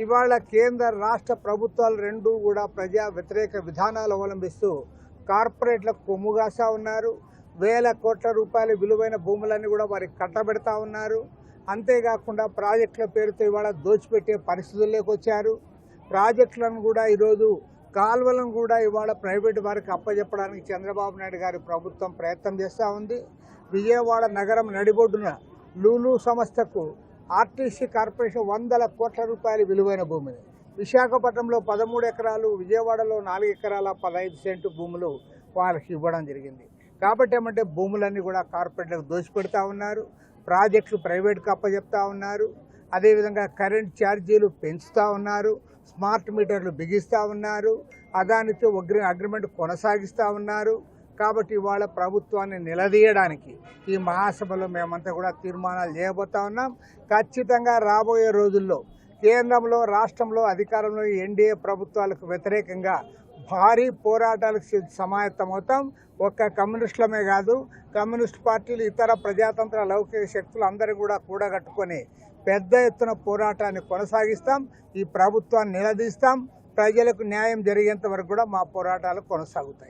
ఇవాళ కేంద్ర రాష్ట్ర ప్రభుత్వాలు రెండూ కూడా ప్రజా వ్యతిరేక విధానాలు అవలంబిస్తూ కార్పొరేట్లకు కొమ్ముగాసా ఉన్నారు. వేల కోట్ల రూపాయల విలువైన భూములన్నీ కూడా వారికి కట్టబెడతా ఉన్నారు. అంతేకాకుండా ప్రాజెక్టుల పేరుతో ఇవాళ దోచిపెట్టే పరిస్థితుల్లోకి వచ్చారు. ప్రాజెక్టులను కూడా ఈరోజు కాలువలను కూడా ఇవాళ ప్రైవేటు వారికి అప్పచెప్పడానికి చంద్రబాబు నాయుడు గారి ప్రభుత్వం ప్రయత్నం చేస్తూ ఉంది. విజయవాడ నగరం నడిబొడ్డున లూలు సంస్థకు ఆర్టీసీ కార్పొరేషన్ వందల కోట్ల రూపాయల విలువైన భూమిని, విశాఖపట్నంలో 13 ఎకరాలు, విజయవాడలో 4 ఎకరాల 15 సెంటు భూములు వాళ్ళకి ఇవ్వడం జరిగింది. కాబట్టి ఏమంటే భూములన్నీ కూడా కార్పొరేట్లకు దోచిపెడతా ఉన్నారు, ప్రాజెక్టులు ప్రైవేట్కి అప్పచెప్తా ఉన్నారు. అదేవిధంగా కరెంట్ ఛార్జీలు పెంచుతూ ఉన్నారు, స్మార్ట్ మీటర్లు బిగిస్తూ ఉన్నారు, అదానితో అగ్రిమెంట్ కొనసాగిస్తూ ఉన్నారు. కాబట్టి ఇవాళ ప్రభుత్వాన్ని నిలదీయడానికి ఈ మహాసభలో మేమంతా కూడా తీర్మానాలు చేయబోతా ఉన్నాం. ఖచ్చితంగా రాబోయే రోజుల్లో కేంద్రంలో రాష్ట్రంలో అధికారంలో ఎన్డీఏ ప్రభుత్వాలకు వ్యతిరేకంగా భారీ పోరాటాలకు సమాయత్తమవుతాం. ఒక్క కమ్యూనిస్టులమే కాదు, కమ్యూనిస్ట్ పార్టీలు, ఇతర ప్రజాతంత్ర లౌకిక శక్తులు అందరూ కూడా కూడగట్టుకొని పెద్ద ఎత్తున పోరాటాన్ని కొనసాగిస్తాం. ఈ ప్రభుత్వాన్ని నిలదీస్తాం. ప్రజలకు న్యాయం జరిగేంత వరకు కూడా మా పోరాటాలు కొనసాగుతాయి.